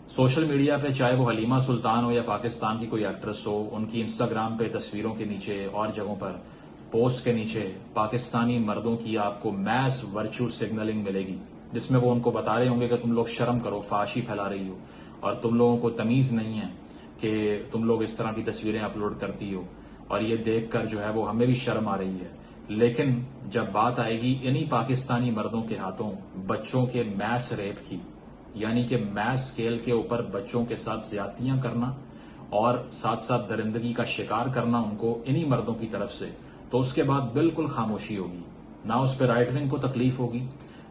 Social media پہ چاہے وہ حلیمہ سلطان ہو یا پاکستان کی کوئی ایکٹریس ہو، ان کی انسٹاگرام پہ تصویروں کے نیچے اور جگہوں پر پوسٹ کے نیچے پاکستانی مردوں کی آپ کو میس ورچو سگنلنگ ملے گی، جس میں وہ ان کو بتا رہے ہوں گے کہ تم لوگ شرم کرو، فحاشی پھیلا رہی ہو اور تم لوگوں کو تمیز نہیں ہے کہ تم لوگ اس طرح کی تصویریں اپلوڈ کرتی ہو، اور یہ دیکھ کر جو ہے وہ ہمیں بھی شرم آ رہی ہے۔ لیکن جب بات آئے گی انہی پاکستانی مردوں کے ہاتھوں بچوں کے میس ریپ کی، یعنی کہ میس اسکیل کے اوپر بچوں کے ساتھ زیادتیاں کرنا اور ساتھ ساتھ درندگی کا شکار کرنا ان کو انہی مردوں کی طرف سے، تو اس کے بعد بالکل خاموشی ہوگی۔ نہ اس پہ رائٹ ونگ کو تکلیف ہوگی،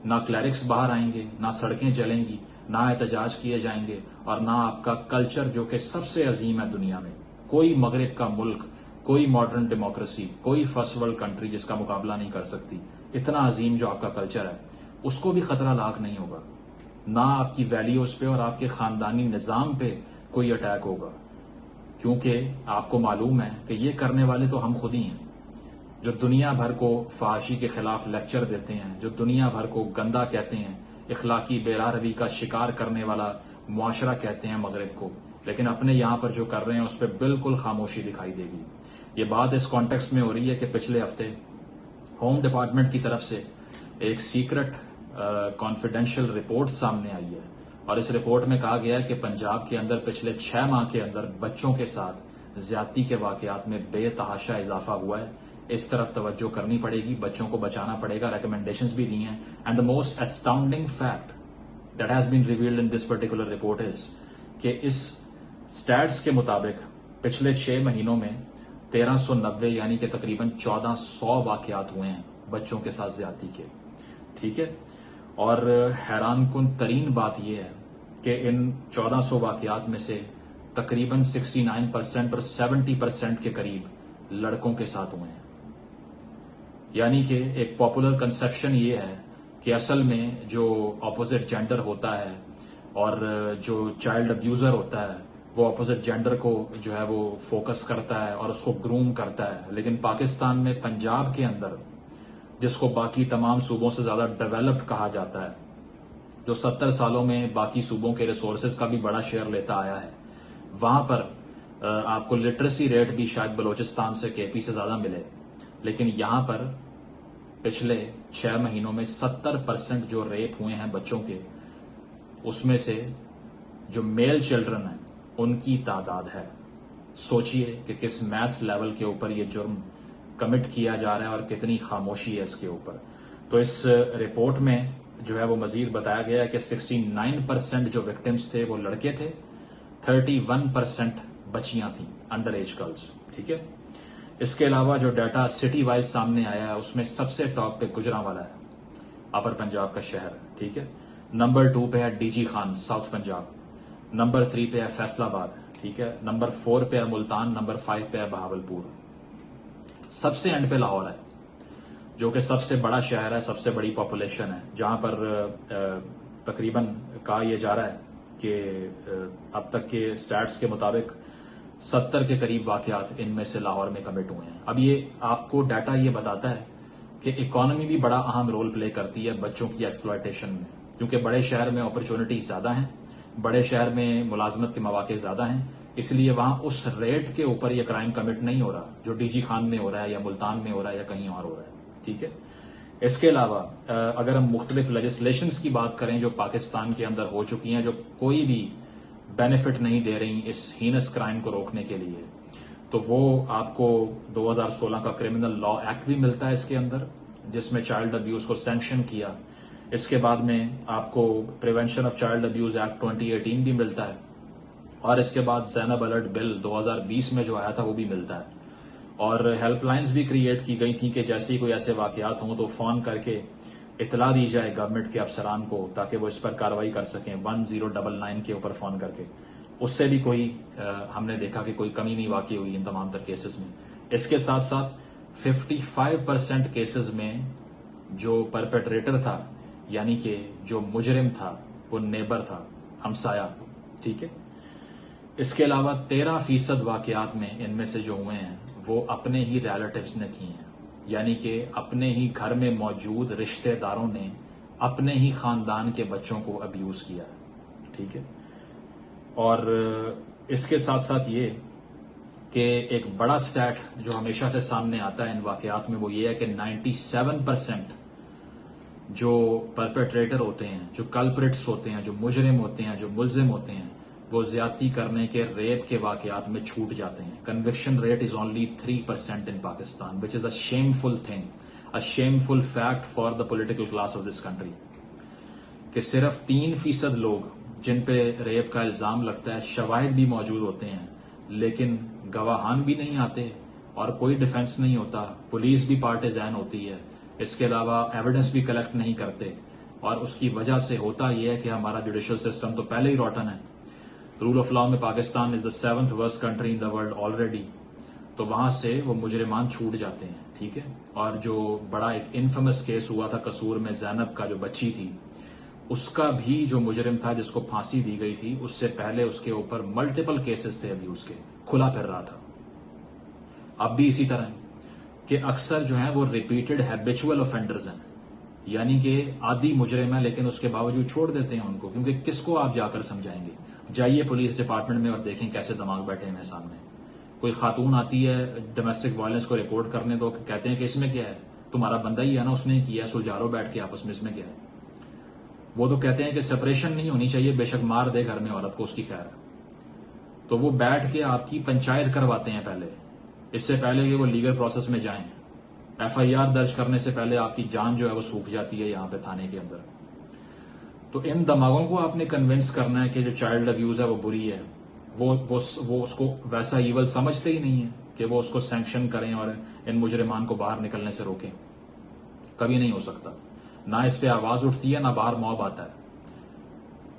نہ کلیرکس باہر آئیں گے، نہ سڑکیں چلیں گی، نہ احتجاج کیے جائیں گے، اور نہ آپ کا کلچر جو کہ سب سے عظیم ہے دنیا میں، کوئی مغرب کا ملک، کوئی ماڈرن ڈیموکریسی، کوئی فرسٹ ورلڈ کنٹری جس کا مقابلہ نہیں کر سکتی، اتنا عظیم جو آپ کا کلچر ہے، اس کو بھی خطرہ لاحق نہیں ہوگا۔ نہ آپ کی ویلیوز پہ اور آپ کے خاندانی نظام پہ کوئی اٹیک ہوگا، کیونکہ آپ کو معلوم ہے کہ یہ کرنے والے تو ہم خود ہی ہیں، جو دنیا بھر کو فحاشی کے خلاف لیکچر دیتے ہیں، جو دنیا بھر کو گندا کہتے ہیں، اخلاقی بے راہ روی کا شکار کرنے والا معاشرہ کہتے ہیں مغرب کو، لیکن اپنے یہاں پر جو کر رہے ہیں اس پہ بالکل خاموشی دکھائی دے گی۔ یہ بات اس کانٹیکسٹ میں ہو رہی ہے کہ پچھلے ہفتے ہوم ڈپارٹمنٹ کی طرف سے ایک سیکرٹ کانفیڈینشیل رپورٹ سامنے آئی ہے، اور اس رپورٹ میں کہا گیا ہے کہ پنجاب کے اندر پچھلے 6 ماہ کے اندر بچوں کے ساتھ زیادتی کے واقعات میں بے تحاشا اضافہ ہوا ہے۔ اس طرف توجہ کرنی پڑے گی، بچوں کو بچانا پڑے گا، ریکمنڈیشنز بھی دی ہیں۔ And the most astounding fact that has been revealed in this particular report is کہ اس اسٹیٹس کے مطابق پچھلے 6 مہینوں میں 1390 یعنی کہ تقریباً 1400 واقعات ہوئے ہیں بچوں کے ساتھ زیادتی کے، ٹھیک ہے؟ اور حیران کن ترین بات یہ ہے کہ ان 1400 واقعات میں سے تقریباً 69% اور 70% کے قریب لڑکوں کے ساتھ ہوئے ہیں۔ یعنی کہ ایک پاپولر کنسپشن یہ ہے کہ اصل میں جو اپوزٹ جینڈر ہوتا ہے اور جو چائلڈ ابیوزر ہوتا ہے وہ اپوزٹ جینڈر کو جو ہے وہ فوکس کرتا ہے اور اس کو گروم کرتا ہے، لیکن پاکستان میں پنجاب کے اندر، جس کو باقی تمام صوبوں سے زیادہ ڈیولپڈ کہا جاتا ہے، جو 70 سالوں میں باقی صوبوں کے ریسورسز کا بھی بڑا شیئر لیتا آیا ہے، وہاں پر آپ کو لٹریسی ریٹ بھی شاید بلوچستان سے کے پی سے زیادہ ملے، لیکن یہاں پر پچھلے 6 مہینوں میں 70% جو ریپ ہوئے ہیں بچوں کے، اس میں سے جو میل چلڈرن ہیں ان کی تعداد ہے۔ سوچئے کہ کس میس لیول کے اوپر یہ جرم کمٹ کیا جا رہا ہے اور کتنی خاموشی ہے اس کے اوپر۔ تو اس رپورٹ میں جو ہے وہ مزید بتایا گیا ہے کہ 69% جو وکٹمز تھے وہ لڑکے تھے، 31% بچیاں تھیں، انڈر ایج گرلز، ٹھیک ہے؟ اس کے علاوہ جو ڈیٹا سٹی وائز سامنے آیا ہے اس میں سب سے ٹاپ پہ گجرانوالا ہے، اپر پنجاب کا شہر، ٹھیک ہے؟ نمبر 2 پہ ہے D G Khan, south Punjab, number 3 پہ ہے فیصل آباد، ٹھیک ہے؟ نمبر 4 پہ ہے ملتان، نمبر 5 پہ ہے بہاولپور، سب سے اینڈ پہ لاہور ہے، جو کہ سب سے بڑا شہر ہے، سب سے بڑی پاپولیشن ہے، جہاں پر تقریباً کہا یہ جا رہا ہے کہ اب تک کے سٹیٹس کے مطابق 70 کے قریب واقعات ان میں سے لاہور میں کمٹ ہوئے ہیں۔ اب یہ آپ کو ڈیٹا یہ بتاتا ہے کہ اکانومی بھی بڑا اہم رول پلے کرتی ہے بچوں کی ایکسپلائٹیشن میں، کیونکہ بڑے شہر میں اپرچونٹی زیادہ ہیں، بڑے شہر میں ملازمت کے مواقع زیادہ ہیں، اس لیے وہاں اس ریٹ کے اوپر یہ کرائم کمٹ نہیں ہو رہا جو ڈی جی خان میں ہو رہا ہے یا ملتان میں ہو رہا ہے یا کہیں اور ہو رہا ہے، ٹھیک ہے؟ اس کے علاوہ اگر ہم مختلف لیجسلیشنز کی بات کریں جو پاکستان کے اندر ہو چکی ہیں، جو کوئی بھی بینیفٹ نہیں دے رہی اس ہینس کرائم کو روکنے کے لیے، تو وہ آپ کو 2016 کا کرمنل لا ایکٹ بھی ملتا ہے اس کے اندر، جس میں چائلڈ ابیوز کو سینکشن کیا۔ اس کے بعد میں آپ کو prevention of child abuse act 2018 بھی ملتا ہے، اور اس کے بعد زینب الرٹ بل 2020 میں جو آیا تھا وہ بھی ملتا ہے، اور ہیلپ لائنز بھی کریٹ کی گئی تھیں کہ جیسے ہی کوئی ایسے واقعات ہوں تو فون کر کے اطلاع دی جائے گورنمنٹ کے افسران کو تاکہ وہ اس پر کارروائی کر سکیں، 1099 کے اوپر فون کر کے۔ اس سے بھی کوئی ہم نے دیکھا کہ کوئی کمی نہیں واقع ہوئی ان تمام تر کیسز میں۔ اس کے ساتھ ساتھ 55% کیسز میں جو پرپیٹریٹر تھا، یعنی کہ جو مجرم تھا، وہ نیبر تھا، ہمسایہ، ٹھیک ہے؟ اس کے علاوہ 13% واقعات میں ان میں سے جو ہوئے ہیں وہ اپنے ہی ریلیٹیوز نے کی ہیں، یعنی کہ اپنے ہی گھر میں موجود رشتہ داروں نے اپنے ہی خاندان کے بچوں کو ابیوز کیا ہے، ٹھیک ہے؟ اور اس کے ساتھ ساتھ یہ کہ ایک بڑا سٹیٹ جو ہمیشہ سے سامنے آتا ہے ان واقعات میں وہ یہ ہے کہ 97% جو پرپیٹریٹر ہوتے ہیں، جو کلپریٹس ہوتے ہیں، جو مجرم ہوتے ہیں، جو ملزم ہوتے ہیں، وہ زیادتی کرنے کے، ریپ کے واقعات میں چھوٹ جاتے ہیں. Conviction rate is only 3% in Pakistan, which is a shameful thing, a shameful fact for the political class of this country, کہ صرف 3% لوگ جن پہ ریپ کا الزام لگتا ہے، شواہد بھی موجود ہوتے ہیں لیکن گواہان بھی نہیں آتے اور کوئی ڈیفنس نہیں ہوتا، پولیس بھی پارٹیزین ہوتی ہے، اس کے علاوہ ایویڈنس بھی کلیکٹ نہیں کرتے، اور اس کی وجہ سے ہوتا یہ ہے کہ ہمارا جوڈیشل سسٹم تو پہلے ہی روٹن ہے. رول آف لا میں پاکستان از دا 7th worst country in the world already, تو وہاں سے وہ مجرمان چھوٹ جاتے ہیں. ٹھیک ہے. اور جو بڑا ایک انفیمس کیس ہوا تھا قصور میں، زینب کا جو بچی تھی، اس کا بھی جو مجرم تھا جس کو پھانسی دی گئی تھی، اس سے پہلے اس کے اوپر ملٹیپل کیسز تھے، ابھی اس کے کھلا پھر رہا تھا. اب بھی اسی طرح ہے کہ اکثر جو ہیں وہ ریپیٹڈ ہیبیچول آفینڈرز ہیں، یعنی کہ عادی مجرم ہے لیکن اس کے باوجود چھوڑ دیتے ہیں ان کو، کیونکہ کس کو آپ جا کر سمجھائیں گے؟ جائیے پولیس ڈپارٹمنٹ میں اور دیکھیں کیسے دماغ بیٹھے ہیں سامنے. کوئی خاتون آتی ہے ڈومیسٹک وائلنس کو رپورٹ کرنے، تو کہتے ہیں کہ اس میں کیا ہے، تمہارا بندہ ہی ہے نا، اس نے کیا ہے، سلجھا لو بیٹھ کے آپس میں، اس میں کیا ہے. وہ تو کہتے ہیں کہ سپریشن نہیں ہونی چاہیے، بے شک مار دے گھر میں عورت کو، اس کی خیر. تو وہ بیٹھ کے آپ کی پنچایت کرواتے ہیں پہلے، اس سے پہلے کہ وہ لیگل پروسیس میں جائیں. FIR درج کرنے سے پہلے آپ کی جان جو ہے وہ سوکھ جاتی ہے یہاں پہ تھانے کے اندر. تو ان دماغوں کو آپ نے کنونس کرنا ہے کہ جو چائلڈ ابیوز ہے وہ بری ہے. وہ اس کو ویسا ایول سمجھتے ہی نہیں ہے کہ وہ اس کو سینکشن کریں اور ان مجرمان کو باہر نکلنے سے روکیں. کبھی نہیں ہو سکتا. نہ اس پہ آواز اٹھتی ہے، نہ باہر موب آتا ہے،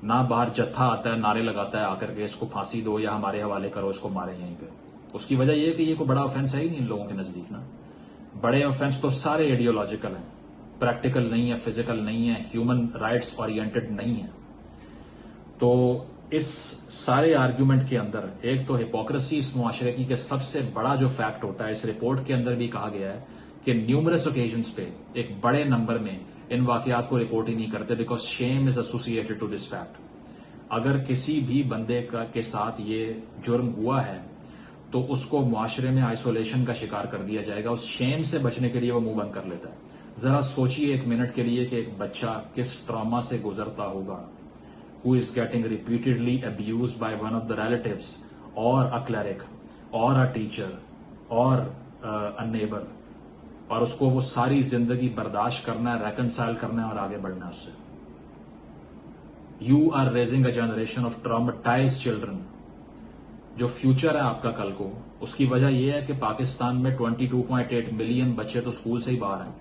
نہ باہر جتھا آتا ہے نعرے لگاتا ہے آ کر کے اس کو پھانسی دو یا ہمارے حوالے کرو، اس کو مارے یہیں پہ. اس کی وجہ یہ ہے کہ یہ کوئی بڑا آفینس ہے ہی نہیں ان لوگوں کے نزدیک نا. بڑے آفینس تو سارے ایڈیولوجیکل ہیں، پریکٹیکل نہیں ہے، فزیکل نہیں ہے، ہیومن رائٹس اورینٹڈ نہیں ہے. تو اس سارے آرگیومنٹ کے اندر ایک تو ہپوکریسی اس معاشرے کی کہ سب سے بڑا جو فیکٹ ہوتا ہے، اس رپورٹ کے اندر بھی کہا گیا ہے کہ نیومرس اوکیزنس پہ ایک بڑے نمبر میں ان واقعات کو رپورٹ ہی نہیں کرتے، because shame is associated to this fact. اگر کسی بھی بندے کے ساتھ یہ جرم ہوا ہے تو اس کو معاشرے میں آئسولیشن کا شکار کر دیا جائے گا. اس شیم سے بچنے کے لیے وہ منہ بند کر لیتا ہے. ذرا سوچئے ایک منٹ کے لیے کہ ایک بچہ کس ٹراما سے گزرتا ہوگا، who is getting repeatedly abused by one of the relatives or a cleric or a teacher or a neighbor، اور اس کو وہ ساری زندگی برداشت کرنا ہے، ریکنسائل کرنا ہے اور آگے بڑھنا ہے اس سے. You are raising a generation of traumatized children. جو فیوچر ہے آپ کا کل کو، اس کی وجہ یہ ہے کہ پاکستان میں 22.8 ملین بچے تو اسکول سے ہی باہر ہیں.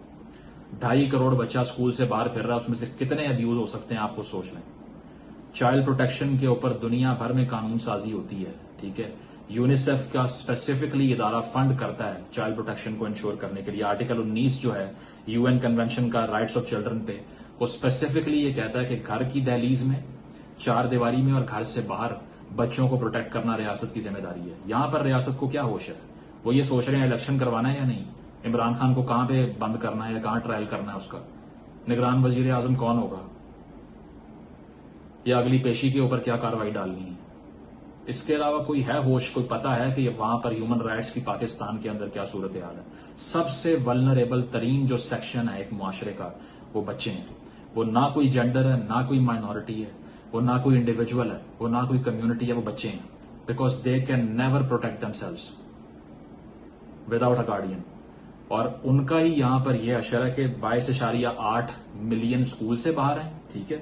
2.5 کروڑ بچہ اسکول سے باہر پھر رہا ہے، اس میں سے کتنے ابیوز ہو سکتے ہیں آپ خود سوچ لیں. چائلڈ پروٹیکشن کے اوپر دنیا بھر میں قانون سازی ہوتی ہے. ٹھیک ہے. یونیسیف کا اسپیسیفکلی ادارہ فنڈ کرتا ہے چائلڈ پروٹیکشن کو انشور کرنے کے لیے. آرٹیکل 19 جو ہے UN کنونشن کا رائٹس آف چلڈرن پہ، وہ اسپیسیفکلی یہ کہتا ہے کہ گھر کی دہلیز میں، 4 دیواری میں اور گھر سے باہر بچوں کو پروٹیکٹ کرنا ریاست کی ذمہ داری ہے. یہاں پر ریاست کو کیا ہوش ہے؟ وہ یہ سوچ رہے ہیں الیکشن کروانا ہے یا نہیں، عمران خان کو کہاں پہ بند کرنا ہے یا کہاں ٹرائل کرنا ہے، اس کا نگران وزیر اعظم کون ہوگا، یا اگلی پیشی کے اوپر کیا کارروائی ڈالنی ہے. اس کے علاوہ کوئی ہے ہوش، کوئی پتا ہے کہ وہاں پر ہیومن رائٹس کی پاکستان کے اندر کیا صورتحال ہے؟ سب سے ولنریبل ترین جو سیکشن ہے ایک معاشرے کا، وہ بچے ہیں. وہ نہ کوئی جینڈر ہے، نہ کوئی مائنورٹی ہے، وہ نہ کوئی انڈیویجول ہے، وہ نہ کوئی کمیونٹی ہے، وہ بچے ہیں. Because they can never protect them selves without a guardian. اور ان کا ہی یہاں پر یہ اشر ہے کہ 22.8 ملین اسکول سے باہر ہیں. ٹھیک ہے.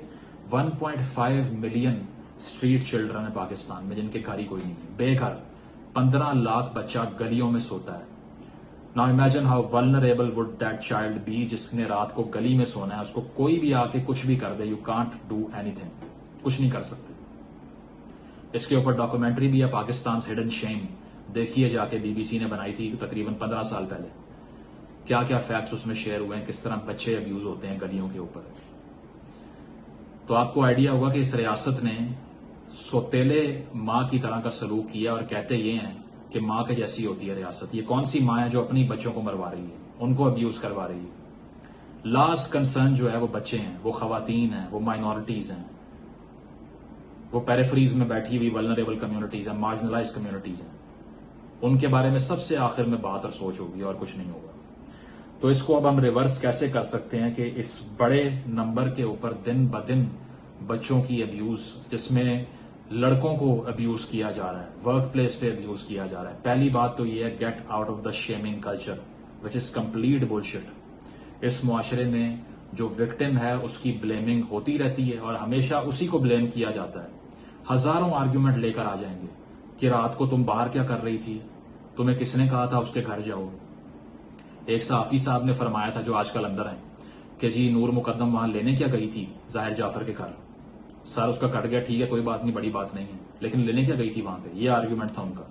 1.5 ملین اسٹریٹ چلڈرن ہے پاکستان میں جن کے گھر ہی کوئی نہیں ہے، بے گھر. 15 لاکھ بچہ گلیوں میں سوتا ہے. نا imagine how vulnerable would that child be, جس نے رات کو گلی میں سونا ہے، اس کو کوئی بھی آ کے کچھ بھی کر دے، you can't do anything, کچھ نہیں کر سکتے. اس کے اوپر ڈاکومنٹری بھی ہے، پاکستان's ہڈن شیم، دیکھیے جا کے، BBC نے بنائی تھی تقریباً 15 سال پہلے. کیا کیا فیکٹس اس میں شیئر ہوئے ہیں، کس طرح بچے ابیوز ہوتے ہیں گلیوں کے اوپر. تو آپ کو آئیڈیا ہوگا کہ اس ریاست نے سوتیلے ماں کی طرح کا سلوک کیا، اور کہتے یہ ہیں کہ ماں کے جیسی ہوتی ہے ریاست. یہ کون سی ماں ہے جو اپنی بچوں کو مروا رہی ہے، ان کو ابیوز کروا رہی ہے؟ لاسٹ کنسرن جو ہے وہ بچے ہیں، وہ خواتین ہیں، وہ مائنورٹیز ہیں. وہ پیریفریز میں بیٹھی ہوئی ولنریبل کمیونٹیز ہیں, مارجنلائز کمیونٹیز ہیں, ان کے بارے میں سب سے آخر میں بات اور سوچ ہوگی اور کچھ نہیں ہوگا. تو اس کو اب ہم ریورس کیسے کر سکتے ہیں کہ اس بڑے نمبر کے اوپر دن بدن بچوں کی ابیوز, جس میں لڑکوں کو ابیوز کیا جا رہا ہے, ورک پلیس پہ ابیوز کیا جا رہا ہے. پہلی بات تو یہ ہے, get out of the shaming culture which is complete bullshit. اس معاشرے میں جو وکٹم ہے اس کی بلیمنگ ہوتی رہتی ہے اور ہمیشہ اسی کو بلیم کیا جاتا ہے. ہزاروں آرگیومنٹ لے کر آ جائیں گے کہ رات کو تم باہر کیا کر رہی تھی, تمہیں کس نے کہا تھا اس کے گھر جاؤ. ایک صحافی صاحب نے فرمایا تھا جو آج کل اندر ہیں کہ جی نور مقدم وہاں لینے کیا گئی تھی ظاہر جعفر کے گھر. سر اس کا کٹ گیا, ٹھیک ہے کوئی بات نہیں, بڑی بات نہیں ہے, لیکن لینے کیا گئی تھی وہاں پہ, یہ آرگیومنٹ تھا ان کا.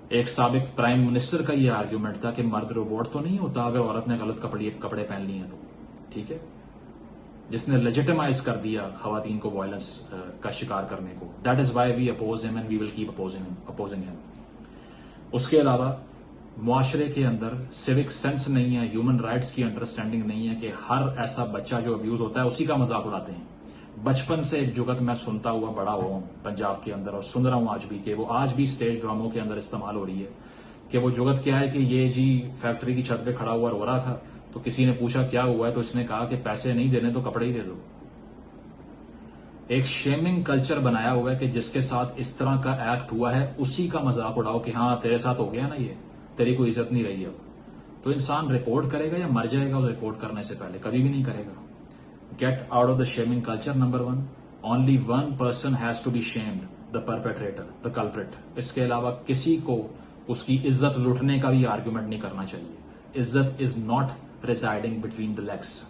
ایک سابق پرائم منسٹر کا یہ آرگیومنٹ تھا کہ مرد روبوٹ تو نہیں ہوتا اگر عورت نے غلط کپڑے پہن لیے ہیں تو, ٹھیک ہے, جس نے لیجیٹمائز کر دیا خواتین کو وائلنس کا شکار کرنے کو. That is why we oppose him and we will keep opposing him. اس کے علاوہ معاشرے کے اندر سیوک سینس نہیں ہے, ہیومن رائٹس کی انڈرسٹینڈنگ نہیں ہے کہ ہر ایسا بچہ جو ابیوز ہوتا ہے اسی کا مذاق اڑاتے ہیں. بچپن سے ایک جگت میں سنتا ہوا بڑا ہوا ہوں پنجاب کے اندر, اور سن رہا ہوں آج بھی کہ وہ آج بھی اسٹیج ڈراموں کے اندر استعمال ہو رہی ہے کہ وہ جگت کیا ہے کہ یہ جی فیکٹری کی چھت پہ کھڑا ہوا رو رہا تھا تو کسی نے پوچھا کیا ہوا ہے تو اس نے کہا کہ پیسے نہیں دینے تو کپڑے ہی دے دو. ایک شیمنگ کلچر بنایا ہوا ہے کہ جس کے ساتھ اس طرح کا ایکٹ ہوا ہے اسی کا مذاق اڑاؤ کہ ہاں تیرے ساتھ ہو گیا نا, یہ تیری کوئی عزت نہیں رہی اب. تو انسان رپورٹ کرے گا یا مر جائے گا, اور رپورٹ کرنے سے پہلے کبھی بھی نہیں کرے گا. Get out of the shaming culture. Number 1, only one person has to be shamed, the perpetrator, the culprit. اس کے علاوہ کسی کو اس کی عزت لوٹنے کا بھی آرگیومنٹ نہیں کرنا چاہیے. عزت is not residing between the legs,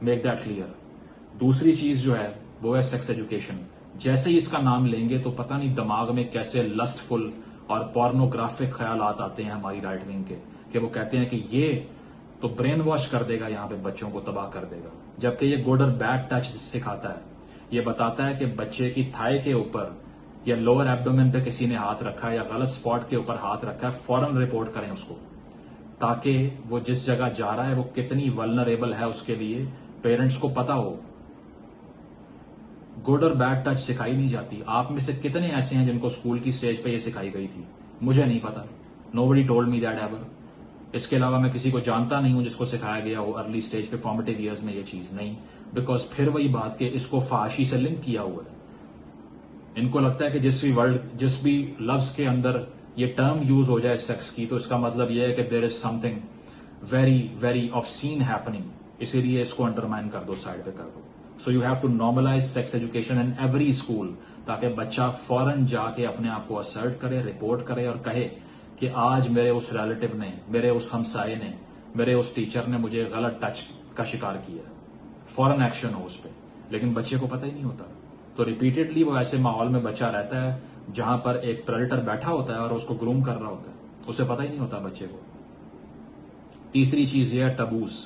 make that clear. دوسری چیز جو ہے وہ ہے سیکس ایجوکیشن. جیسے ہی اس کا نام لیں گے تو پتہ نہیں دماغ میں کیسے لسٹ فل اور پورنوگرافک خیالات آتے ہیں ہماری رائٹ ونگ کے, کہ وہ کہتے ہیں کہ یہ تو برین واش کر دے گا, یہاں پہ بچوں کو تباہ کر دے گا. جبکہ یہ گڈ اور بیڈ ٹچ سکھاتا ہے. یہ بتاتا ہے کہ بچے کی تھائی کے اوپر یا لوور ایبڈومن پہ کسی نے ہاتھ رکھا ہے یا غلط اسپاٹ کے اوپر ہاتھ رکھا ہے, فوراً رپورٹ کریں اس کو, تاکہ وہ جس جگہ جا رہا ہے وہ کتنی ولنریبل ہے اس کے لیے پیرنٹس کو پتا ہو. گڈ اور بیڈ ٹچ سکھائی نہیں جاتی. آپ میں سے کتنے ایسے ہیں جن کو اسکول کی اسٹیج پہ یہ سکھائی گئی تھی؟ مجھے نہیں پتا. Nobody told me that ever. اس کے علاوہ میں کسی کو جانتا نہیں ہوں جس کو سکھایا گیا ہو ارلی اسٹیج پہ فارمیٹیو ایئرز میں یہ چیز نہیں. بیکاز پھر وہی بات کہ اس کو فحاشی سے لنک کیا ہوا ہے. ان کو لگتا ہے کہ جس بھی لفظ کے اندر یہ ٹرم یوز ہو جائے سیکس کی تو اس کا مطلب یہ ہے کہ there is something very very obscene happening, اسی لیے اس کو انڈرمائن کر دو, سائڈ پہ کر دو. So you have to normalise sex education in every school, تاکہ بچہ فوراً جا کے اپنے آپ کو اسرٹ کرے, رپورٹ کرے اور کہے کہ آج میرے اس ریلیٹو نے, میرے اس ہمسائے نے, میرے اس ٹیچر نے مجھے غلط ٹچ کا شکار کیا. فوراً ایکشن ہو اس پہ. لیکن بچے کو پتہ ہی نہیں ہوتا, تو ریپیٹڈلی وہ ایسے ماحول میں بچہ رہتا ہے جہاں پر ایک پریڈیٹر بیٹھا ہوتا ہے اور اس کو گروم کر رہا ہوتا ہے, اسے پتہ ہی نہیں ہوتا بچے کو. تیسری چیز یہ ہے ٹبوز,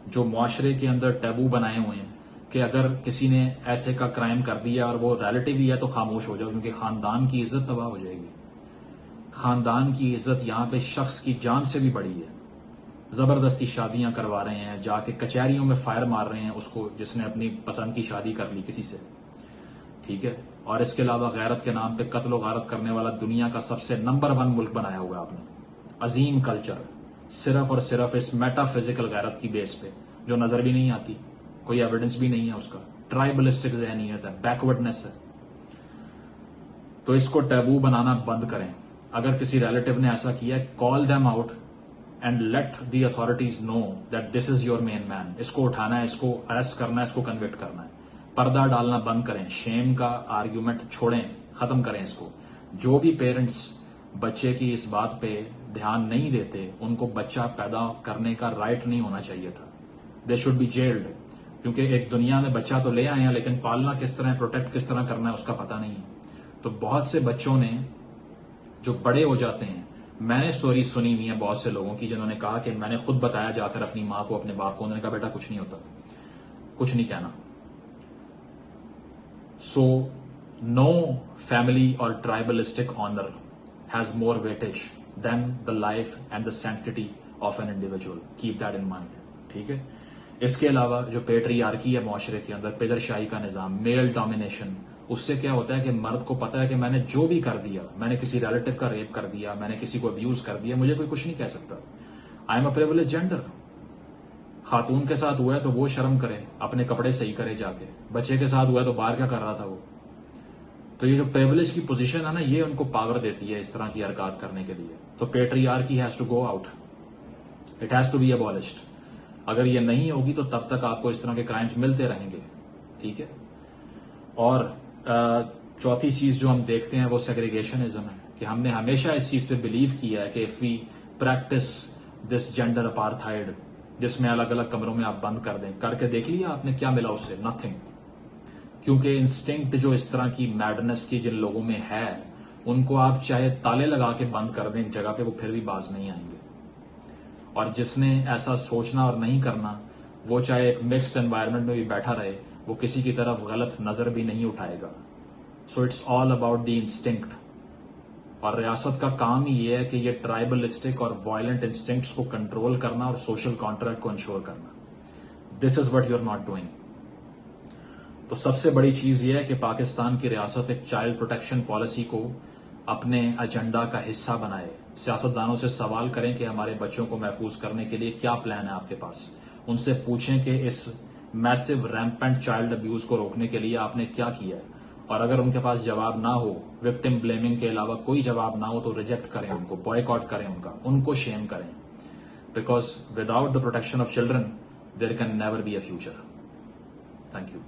جو معاشرے کے اندر ٹیبو بنائے ہوئے ہیں کہ اگر کسی نے ایسے کا کرائم کر دیا اور وہ ریلیٹو ہی ہے تو خاموش ہو جاؤ, کیونکہ خاندان کی عزت تباہ ہو جائے گی. خاندان کی عزت یہاں پہ شخص کی جان سے بھی بڑی ہے. زبردستی شادیاں کروا رہے ہیں, جا کے کچہریوں میں فائر مار رہے ہیں اس کو جس نے اپنی پسند کی شادی کر لی کسی سے, ٹھیک ہے. اور اس کے علاوہ غیرت کے نام پہ قتل و غارت کرنے والا دنیا کا سب سے نمبر 1 ملک بنایا ہوا آپ نے. عظیم کلچر, صرف اور صرف اس میٹا فزیکل غیرت کی بیس پہ جو نظر بھی نہیں آتی, کوئی ایویڈنس بھی نہیں ہے اس کا. ٹرائبلسٹک ذہنیت ہے, بیکورڈنس ہے. تو اس کو ٹیبو بنانا بند کریں. اگر کسی ریلیٹو نے ایسا کیا ہے, call them out and let the authorities know that this is your main man. اس کو اٹھانا ہے, اس کو اریسٹ کرنا ہے, اس کو کنوکٹ کرنا ہے. پردہ ڈالنا بند کریں, شیم کا آرگیومنٹ چھوڑیں, ختم کریں اس کو. جو بھی پیرنٹس بچے کی اس بات پہ دھیان نہیں دیتے ان کو بچہ پیدا کرنے کا رائٹ نہیں ہونا چاہیے تھا. They should be jailed. کیونکہ ایک دنیا میں بچہ تو لے آئے ہیں لیکن پالنا کس طرح, پروٹیکٹ کس طرح کرنا ہے اس کا پتہ نہیں ہے. تو بہت سے بچوں نے جو بڑے ہو جاتے ہیں, میں نے سٹوری سنی ہوئی ہے بہت سے لوگوں کی جنہوں نے کہا کہ میں نے خود بتایا جا کر اپنی ماں کو, اپنے باپ کو, انہوں نے کہا بیٹا کچھ نہیں ہوتا, کچھ نہیں کہنا. سو نو فیملی اور tribalistic honour has more weightage than the life and the sanctity of an individual. Keep that in mind, ٹھیک ہے. اس کے علاوہ جو پیٹریارکی ہے معاشرے کے اندر, پدر شاہی کا نظام, میل ڈومینیشن, اس سے کیا ہوتا ہے کہ مرد کو پتا ہے کہ میں نے جو بھی کر دیا, میں نے کسی ریلیٹو کا ریپ کر دیا, میں نے کسی کو ابیوز کر دیا, مجھے کوئی کچھ نہیں کہہ سکتا. I am a privilege gender. خاتون کے ساتھ ہوا ہے تو وہ شرم کرے, اپنے کپڑے صحیح کرے جا کے. بچے کے ساتھ ہوا ہے تو باہر کیا کر رہا تھا وہ. تو یہ جو پریویلیج کی پوزیشن ہے نا, یہ ان کو پاور دیتی ہے اس طرح کی حرکات کرنے کے لیے. تو patriarchy has to go out, it has to be abolished. اگر یہ نہیں ہوگی تو تب تک آپ کو اس طرح کے کرائمز ملتے رہیں گے. ٹھیک ہے. اور چوتھی چیز جو ہم دیکھتے ہیں وہ سیگریگیشنزم ہے, کہ ہم نے ہمیشہ اس چیز پہ بلیو کیا ہے کہ if we practice this gender apartheid, جس میں الگ الگ کمروں میں آپ بند کر دیں, کر کے دیکھ لیا آپ نے کیا ملا اس سے؟ نتھنگ. کیونکہ انسٹنکٹ جو اس طرح کی میڈنس کی جن لوگوں میں ہے, ان کو آپ چاہے تالے لگا کے بند کر دیں ایک جگہ پہ, وہ پھر بھی باز نہیں آئیں گے. اور جس نے ایسا سوچنا اور نہیں کرنا, وہ چاہے ایک مکسڈ انوائرمنٹ میں بھی بیٹھا رہے, وہ کسی کی طرف غلط نظر بھی نہیں اٹھائے گا. So it's all about the instinct. اور ریاست کا کام ہی یہ ہے کہ یہ ٹرائبلسٹک اور وائلنٹ انسٹنکٹس کو کنٹرول کرنا اور سوشل کانٹریکٹ کو انشور کرنا. This is what you are not doing. تو سب سے بڑی چیز یہ ہے کہ پاکستان کی ریاست ایک چائلڈ پروٹیکشن پالیسی کو اپنے ایجنڈا کا حصہ بنائے. سیاستدانوں سے سوال کریں کہ ہمارے بچوں کو محفوظ کرنے کے لیے کیا پلان ہے آپ کے پاس. ان سے پوچھیں کہ اس میسو ریمپنٹ چائلڈ ابیوز کو روکنے کے لیے آپ نے کیا کیا ہے. اور اگر ان کے پاس جواب نہ ہو, وکٹم بلیمنگ کے علاوہ کوئی جواب نہ ہو, تو ریجیکٹ کریں ان کو, بوائے کاٹ کریں ان کو شیم کریں. Because without the protection of children there can never be a future. Thank you.